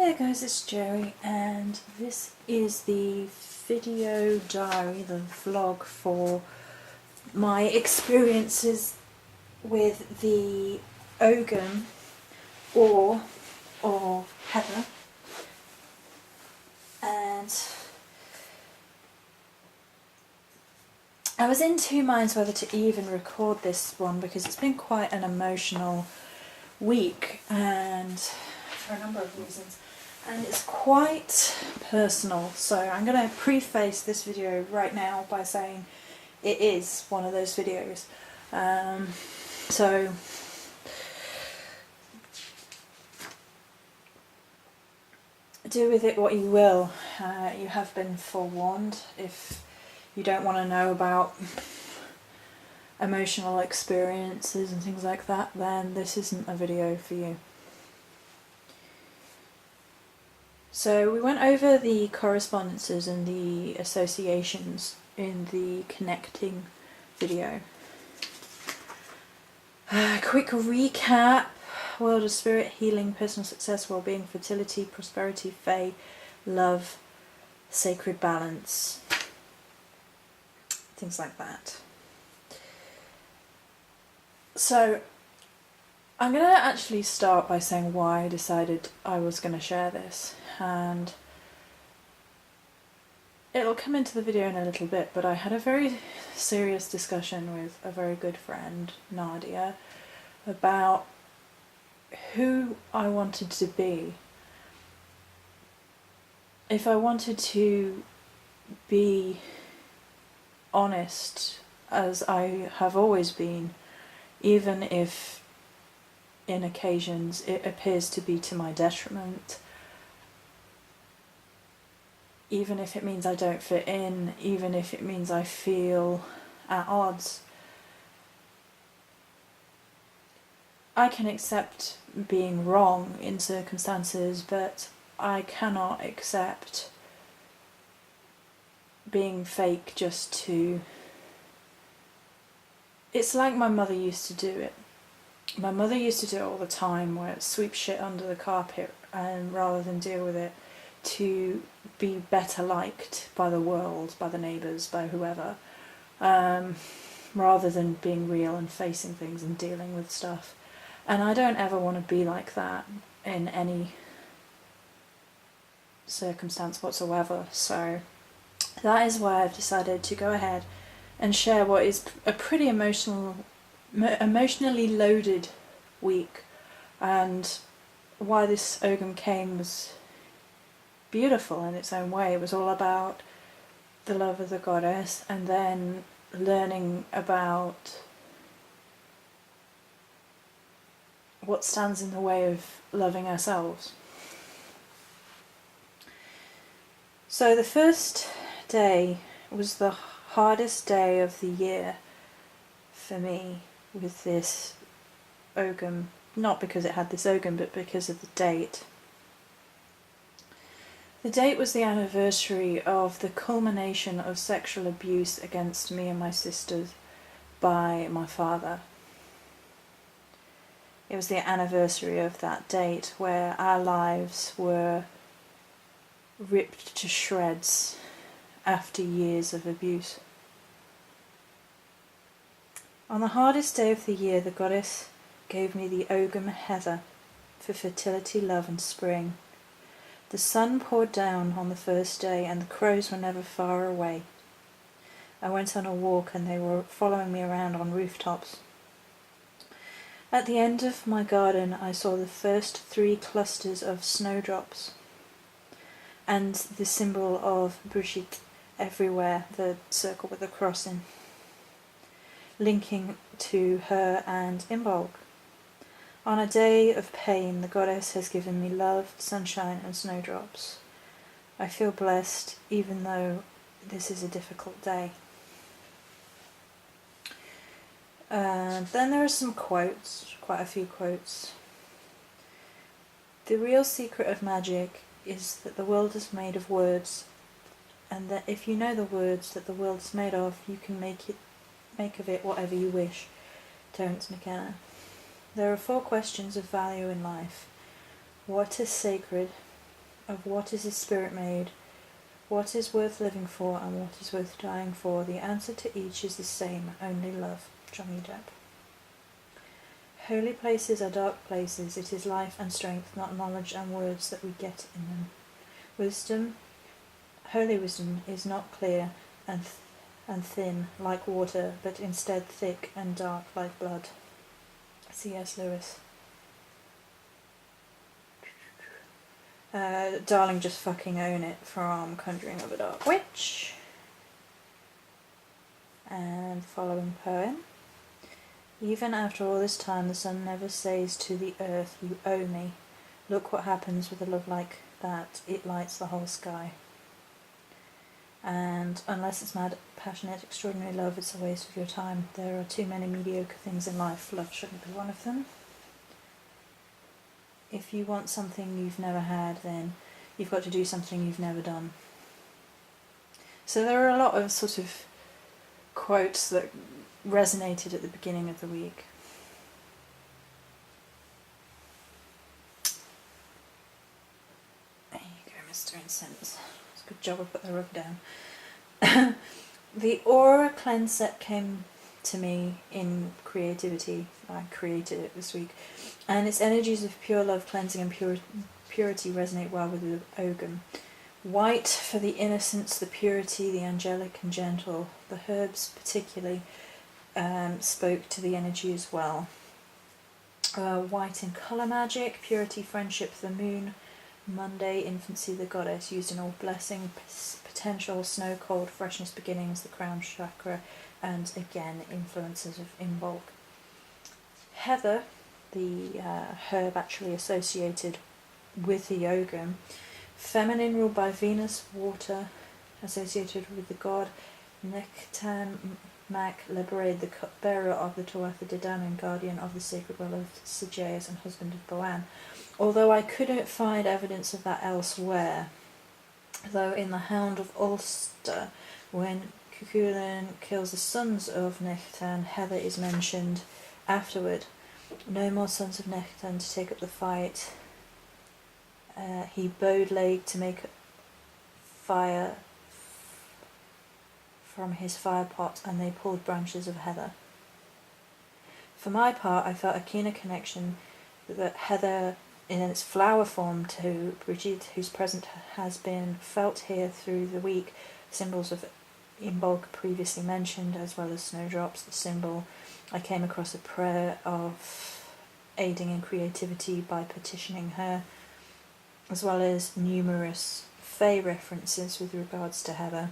Hey guys, it's Jerry, and this is the video diary, the vlog for my experiences with the Ogham or Heather. And I was in two minds whether to even record this one because it's been quite an emotional week, and for a number of reasons. And it's quite personal, so I'm going to preface this video right now by saying it is one of those videos. So do with it what you will. You have been forewarned. If you don't want to know about emotional experiences and things like that, then this isn't a video for you. So we went over the correspondences and the associations in the connecting video. Quick recap: world of spirit, healing, personal success, well-being, fertility, prosperity, fae, love, sacred balance, things like that. So I'm going to actually start by saying why I decided I was going to share this, and it'll come into the video in a little bit, but I had a very serious discussion with a very good friend, Nadia, about who I wanted to be. If I wanted to be honest, as I have always been, even if in occasions it appears to be to my detriment, even if it means I don't fit in, even if it means I feel at odds. I can accept being wrong in circumstances, but I cannot accept being fake just to... It's like my mother used to do it. My mother used to do it all the time, where it sweep shit under the carpet, and rather than deal with it, to be better liked by the world, by the neighbours, by whoever, rather than being real and facing things and dealing with stuff. And I don't ever want to be like that in any circumstance whatsoever. So that is why I've decided to go ahead and share what is a pretty emotionally loaded week, and why this Ogham came was beautiful in its own way. It was all about the love of the goddess, and then learning about what stands in the way of loving ourselves. So the first day was the hardest day of the year for me with this Ogham, not because it had this Ogham, but because of the date. The date was the anniversary of the culmination of sexual abuse against me and my sisters by my father. It was the anniversary of that date where our lives were ripped to shreds after years of abuse. On the hardest day of the year, the goddess gave me the Ogham Heather for fertility, love and spring. The sun poured down on the first day, and the crows were never far away. I went on a walk, and they were following me around on rooftops. At the end of my garden, I saw the first 3 clusters of snowdrops, and the symbol of Brigitte everywhere, the circle with the cross in, linking to her and Imbolc. On a day of pain, the goddess has given me love, sunshine and snowdrops. I feel blessed, even though this is a difficult day. Then there are some quotes, quite a few quotes. The real secret of magic is that the world is made of words, and that if you know the words that the world is made of, you can make of it whatever you wish. Terence McKenna. There are 4 questions of value in life. What is sacred? of what is his spirit made, what is worth living for and what is worth dying for. The answer to each is the same, only love. Johnny Depp. Holy places are dark places. It is life and strength, not knowledge and words, that we get in them. Wisdom, holy wisdom, is not clear and thin like water, but instead thick and dark like blood. C.S. Lewis. Darling, just fucking own it from Conjuring of a Dark Witch. And following poem. Even after all this time, the sun never says to the earth, you owe me. Look what happens with a love like that. It lights the whole sky. And unless it's mad, passionate, extraordinary love, it's a waste of your time. There are too many mediocre things in life. Love shouldn't be one of them. If you want something you've never had, then you've got to do something you've never done. So there are a lot of sort of quotes that resonated at the beginning of the week. There you go, Mr. Incense. It's a good job I put the rug down. The aura cleanse set came to me in creativity. I created it this week. And its energies of pure love, cleansing and purity resonate well with the Ogum. White for the innocence, the purity, the angelic and gentle. The herbs particularly spoke to the energy as well. White in colour magic, purity, friendship, the moon. Monday, infancy, the goddess, used in all blessing, potential, snow cold, freshness, beginnings, the crown chakra, and again influences of Imbolc. Heather, the herb actually associated with the Ogum. Feminine, ruled by Venus, water, associated with the god. Nectan Mac, liberated, the cupbearer of the Tuatha De Danann, guardian of the sacred well of Sageas and husband of Boann. Although I couldn't find evidence of that elsewhere, though in the Hound of Ulster, when Cuchulainn kills the sons of Nectan, Heather is mentioned afterward. No more sons of Nectan to take up the fight. He bowed leg to make fire from his fire pot, and they pulled branches of heather. For my part, I felt a keener connection that heather in its flower form to Bridget, whose presence has been felt here through the week, symbols of Imbolc previously mentioned, as well as snowdrops, the symbol. I came across a prayer of aiding in creativity by petitioning her, as well as numerous Fae references with regards to heather.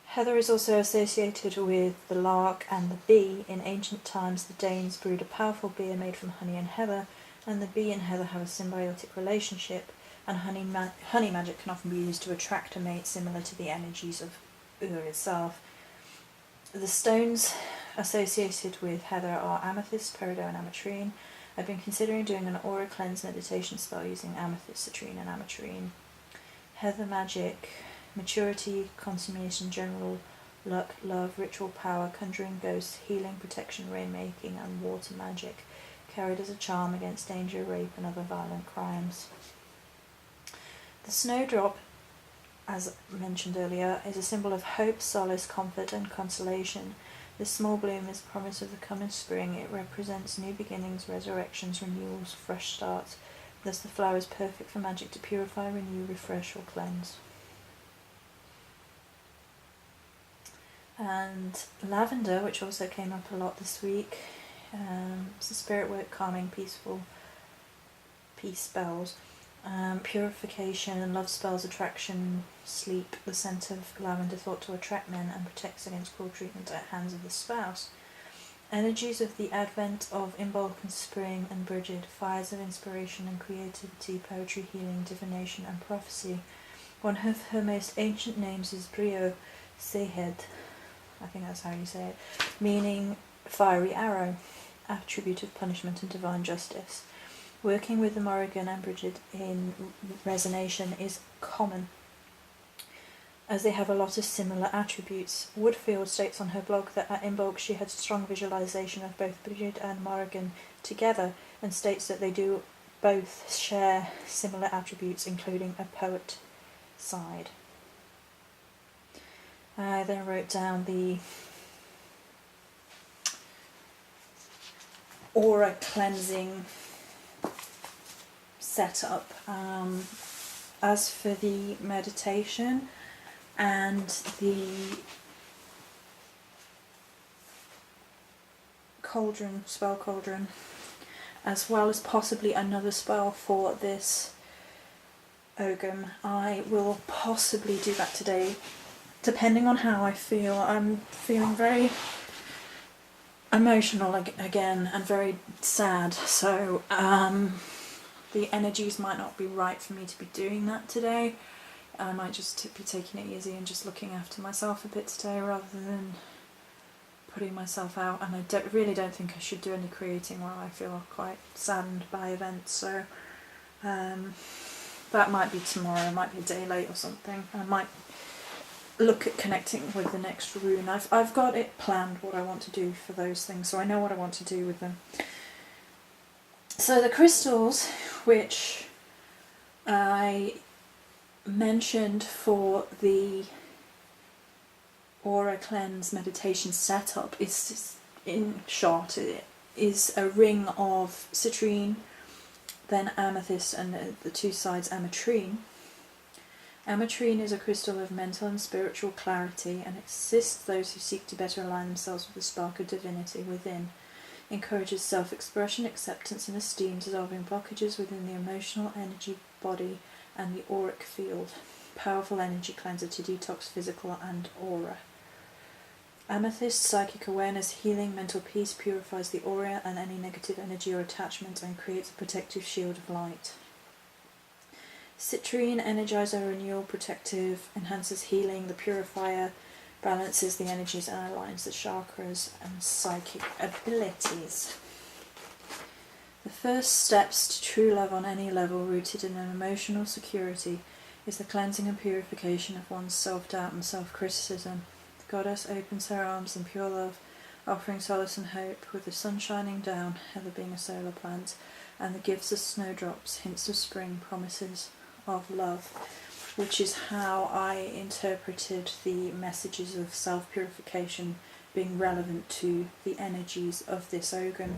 Heather is also associated with the lark and the bee. In ancient times, the Danes brewed a powerful beer made from honey and heather, and the bee and heather have a symbiotic relationship, and honey magic can often be used to attract a mate, similar to the energies of Ur itself. The stones associated with heather are amethyst, peridot and ametrine. I've been considering doing an aura cleanse meditation spell using amethyst, citrine and ametrine. Heather magic: maturity, consummation, general luck, love, ritual power, conjuring ghosts, healing, protection, rainmaking, and water magic, carried as a charm against danger, rape, and other violent crimes. The snowdrop, as mentioned earlier, is a symbol of hope, solace, comfort, and consolation. This small bloom is promise of the coming spring. It represents new beginnings, resurrections, renewals, fresh starts. Thus the flower is perfect for magic to purify, renew, refresh, or cleanse. And lavender, which also came up a lot this week, it's a spirit work, calming, peaceful, peace spells, purification and love spells, attraction, sleep. The scent of lavender thought to attract men and protects against cruel treatment at hands of the spouse. Energies of the advent of Imbolc and spring and Bridget, fires of inspiration and creativity, poetry, healing, divination and prophecy. One of her most ancient names is Brio Sehed, I think that's how you say it, meaning fiery arrow, attribute of punishment and divine justice. Working with the Morrigan and Bridget in resonation is common, as they have a lot of similar attributes. Woodfield states on her blog that at Imbolc she had strong visualization of both Bridget and Morrigan together, and states that they do both share similar attributes, including a poet side. I then wrote down the aura cleansing setup. As for the meditation and the spell cauldron, as well as possibly another spell for this Ogum, I will possibly do that today, depending on how I feel. I'm feeling very emotional again and very sad, so the energies might not be right for me to be doing that today. I might just be taking it easy and just looking after myself a bit today rather than putting myself out. And I really don't think I should do any creating while I feel quite saddened by events, so that might be tomorrow, it might be a day late or something. I might look at connecting with the next rune. I've got it planned what I want to do for those things, so I know what I want to do with them. So the crystals, which I mentioned for the aura cleanse meditation setup, is, in short, it is a ring of citrine, then amethyst, and the two sides ametrine. Ametrine is a crystal of mental and spiritual clarity, and assists those who seek to better align themselves with the spark of divinity within. Encourages self-expression, acceptance and esteem, dissolving blockages within the emotional energy body and the auric field. Powerful energy cleanser to detox physical and aura. Amethyst, psychic awareness, healing, mental peace, purifies the aura and any negative energy or attachment and creates a protective shield of light. Citrine, energizer, renewal, protective, enhances healing, the purifier, balances the energies and aligns the chakras and psychic abilities. The first steps to true love on any level, rooted in an emotional security, is the cleansing and purification of one's self-doubt and self-criticism. The goddess opens her arms in pure love, offering solace and hope, with the sun shining down, heather being a solar plant, and the gifts of snowdrops, hints of spring, promises of love, which is how I interpreted the messages of self-purification being relevant to the energies of this Ogum.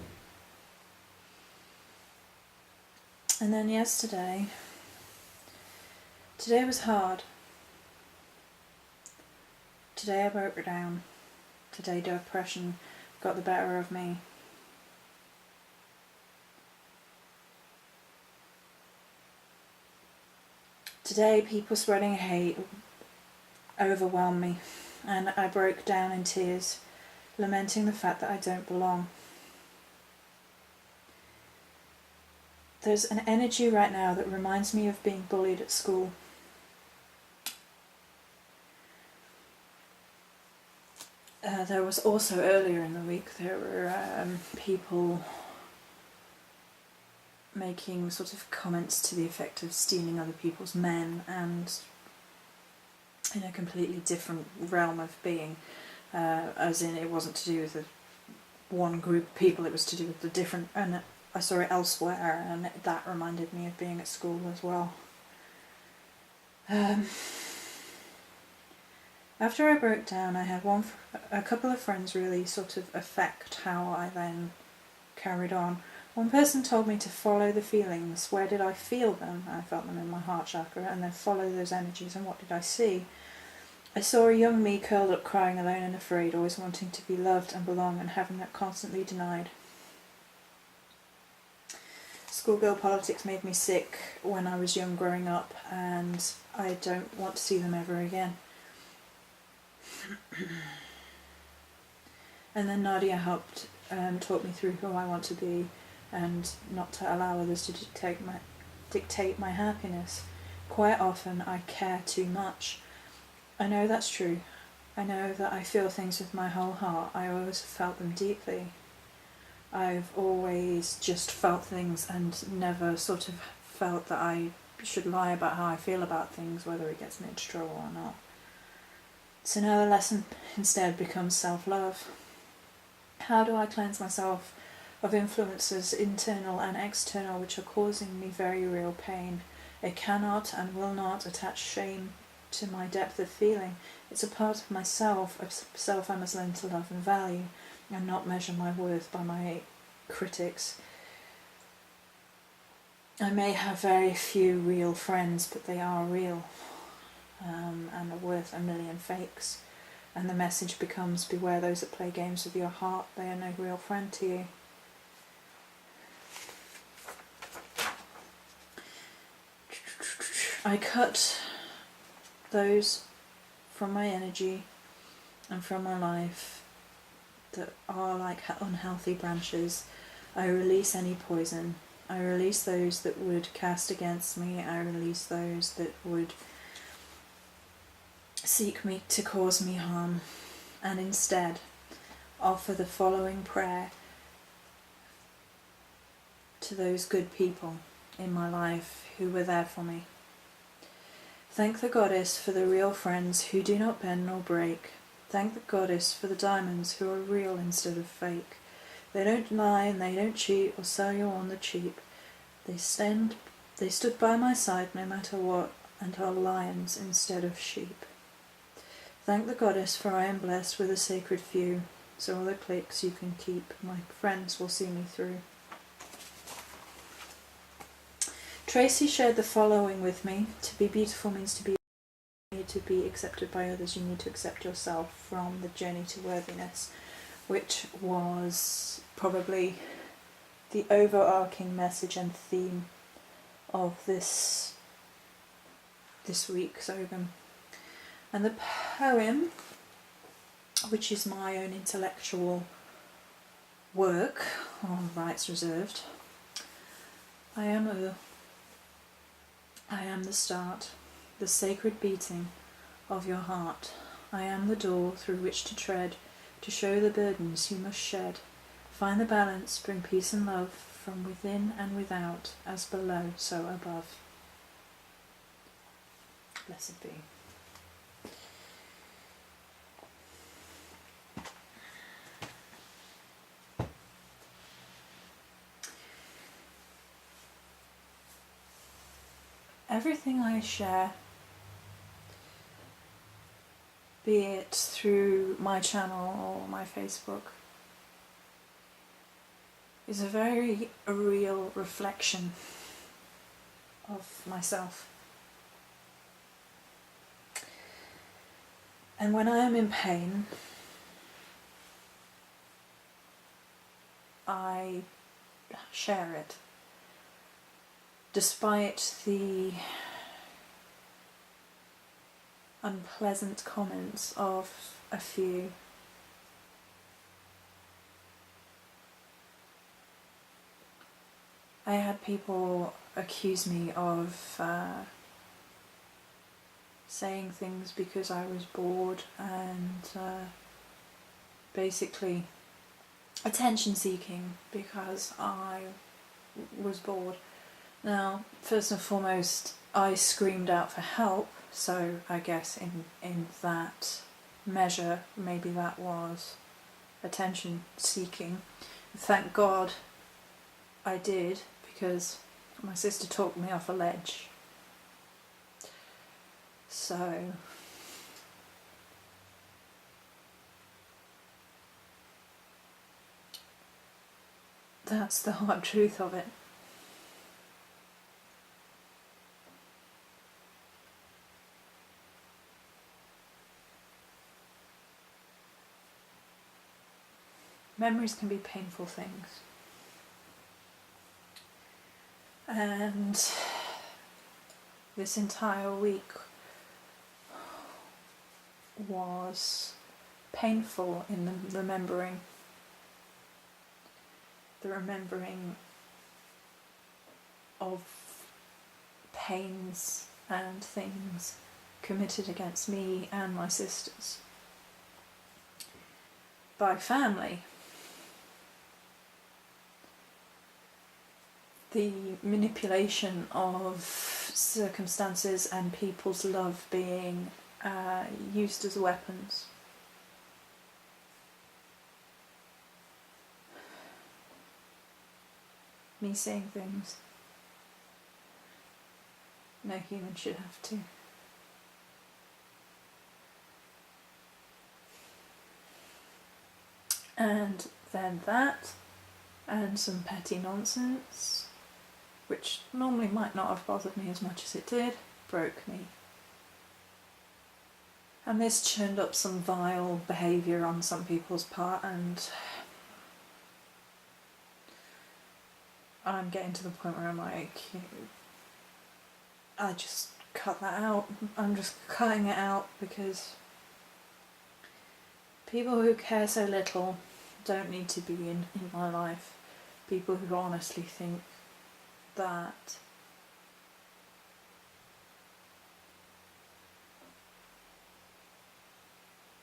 And then today was hard. Today I broke down. Today depression got the better of me. Today people spreading hate overwhelmed me, and I broke down in tears, lamenting the fact that I don't belong. There's an energy right now that reminds me of being bullied at school. There was also earlier in the week, there were people making sort of comments to the effect of stealing other people's men, and in a completely different realm of being, as in it wasn't to do with the one group of people, it was to do with the different, and I saw it elsewhere, and that reminded me of being at school as well. After I broke down, I had a couple of friends really sort of affect how I then carried on. One person told me to follow the feelings. Where did I feel them? I felt them in my heart chakra, and then follow those energies. And what did I see? I saw a young me curled up crying alone and afraid, always wanting to be loved and belong, and having that constantly denied. Schoolgirl politics made me sick when I was young growing up, and I don't want to see them ever again. And then Nadia helped talk me through who I want to be, and not to allow others to dictate my happiness. Quite often I care too much. I know that's true. I know that I feel things with my whole heart. I always felt them deeply. I've always just felt things and never sort of felt that I should lie about how I feel about things, whether it gets me into trouble or not. So now the lesson instead becomes self-love. How do I cleanse myself of influences, internal and external, which are causing me very real pain. I cannot and will not attach shame to my depth of feeling. It's a part of myself, a self I must learn to love and value, and not measure my worth by my critics. I may have very few real friends, but they are real, and are worth a million fakes. And the message becomes, beware those that play games with your heart, they are no real friend to you. I cut those from my energy and from my life that are like unhealthy branches. I release any poison. I release those that would cast against me. I release those that would seek me to cause me harm, and instead offer the following prayer to those good people in my life who were there for me. Thank the goddess for the real friends who do not bend nor break. Thank the goddess for the diamonds who are real instead of fake. They don't lie and they don't cheat or sell you on the cheap. They stood by my side no matter what, and are lions instead of sheep. Thank the goddess, for I am blessed with a sacred few, so all the cliques you can keep, my friends will see me through. Tracy shared the following with me. To be beautiful means to be accepted by others. You need to accept yourself, from the journey to worthiness, which was probably the overarching message and theme of this week's Ogum. And the poem, which is my own intellectual work, on rights reserved. I am the start, the sacred beating of your heart. I am the door through which to tread, to show the burdens you must shed. Find the balance, bring peace and love from within and without, as below, so above. Blessed be. Everything I share, be it through my channel or my Facebook, is a very real reflection of myself. And when I am in pain, I share it. Despite the unpleasant comments of a few, I had people accuse me of saying things because I was bored and basically attention seeking because I was bored. Now, first and foremost, I screamed out for help, so I guess in that measure, maybe that was attention seeking. Thank God I did, because my sister talked me off a ledge. So that's the hard truth of it. Memories can be painful things. And this entire week was painful in the remembering of pains and things committed against me and my sisters by family. The manipulation of circumstances and people's love being used as weapons. me seeing things no human should have to. And then that, and some petty nonsense, which normally might not have bothered me as much as it did, broke me. And this churned up some vile behaviour on some people's part, and I'm getting to the point where I'm like, I just cut that out. I'm just cutting it out because people who care so little don't need to be in my life. People who honestly think that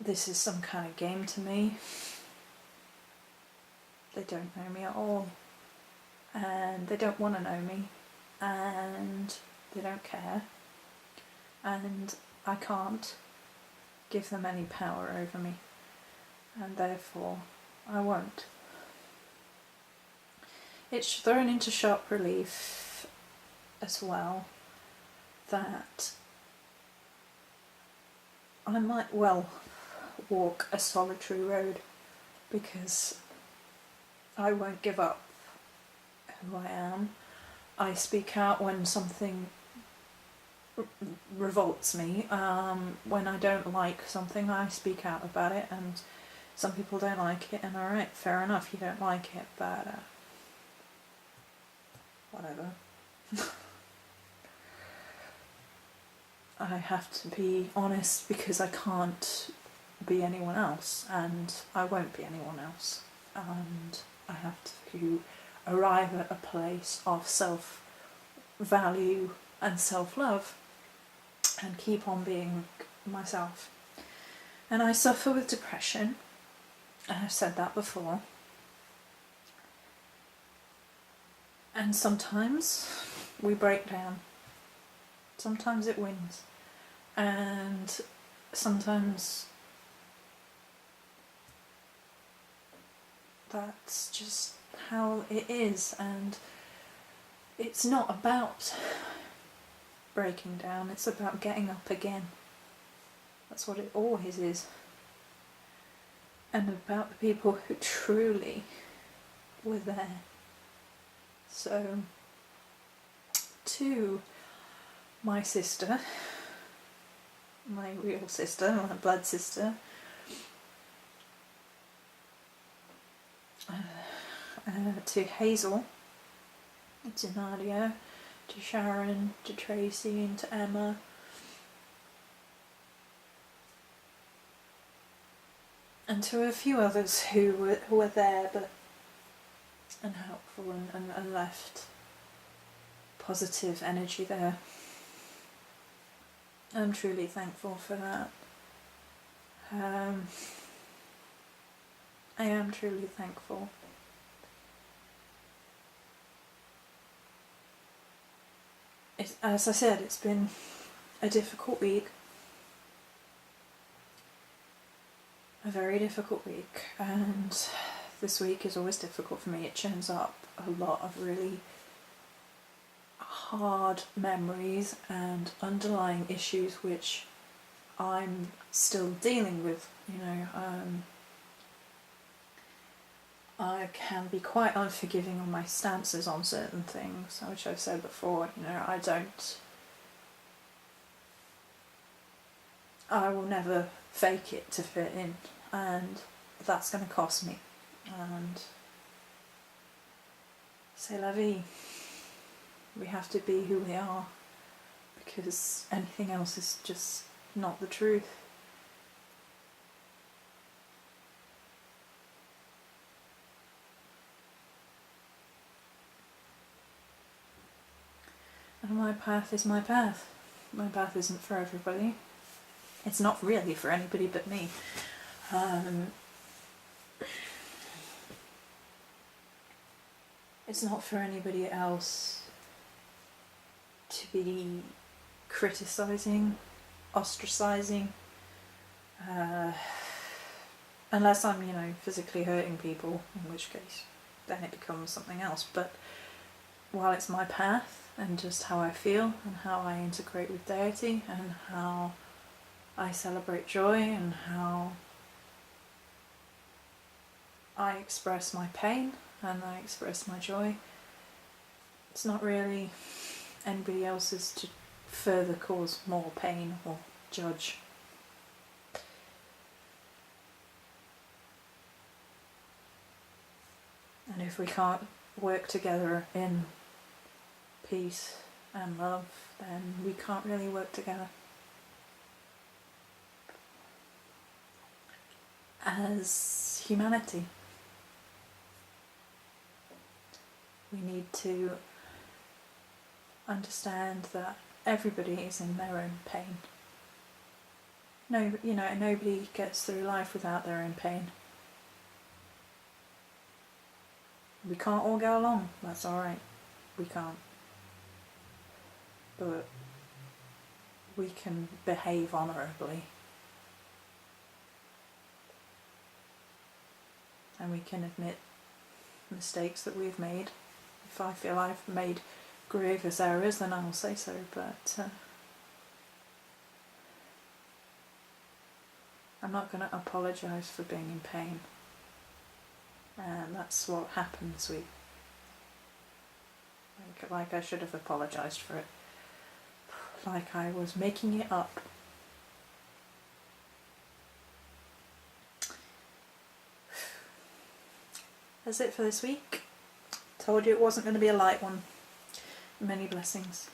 this is some kind of game to me. They don't know me at all, and they don't want to know me, and they don't care, and I can't give them any power over me, and therefore I won't. It's thrown into sharp relief as well that I might well walk a solitary road, because I won't give up who I am. I speak out when something revolts me. When I don't like something, I speak out about it, and some people don't like it, and alright, fair enough, you don't like it, but whatever. I have to be honest because I can't be anyone else, and I won't be anyone else, and I have to arrive at a place of self-value and self-love and keep on being myself. And I suffer with depression, and I've said that before, and sometimes we break down, sometimes it wins, and sometimes that's just how it is. And it's not about breaking down, it's about getting up again. That's what it always is. And about the people who truly were there. So, to my sister, my real sister, my blood sister, to Hazel, to Nadia, to Sharon, to Tracy, and to Emma, and to a few others who were there but and helpful and left positive energy there. I'm truly thankful for that. I am truly thankful. As I said, it's been a difficult week. A very difficult week, and this week is always difficult for me. It churns up a lot of really hard memories and underlying issues which I'm still dealing with, I can be quite unforgiving on my stances on certain things, which I've said before, I will never fake it to fit in, and that's going to cost me, and c'est la vie. We have to be who we are, because anything else is just not the truth. And my path is my path. My path isn't for everybody. It's not really for anybody but me. It's not for anybody else to be criticising, ostracising, unless I'm, physically hurting people, in which case then it becomes something else. But while it's my path and just how I feel and how I integrate with deity and how I celebrate joy and how I express my pain and I express my joy, it's not really anybody else's to further cause more pain or judge. And if we can't work together in peace and love, then we can't really work together. As humanity, we need to understand that everybody is in their own pain. No, nobody gets through life without their own pain. We can't all go along, that's alright. We can't. But we can behave honourably. And we can admit mistakes that we've made. If I feel I've made grievous errors, then I will say so, but I'm not going to apologise for being in pain. And that's what happens. Like I should have apologised for it. Like I was making it up. That's it for this week. Told you it wasn't going to be a light one. Many blessings.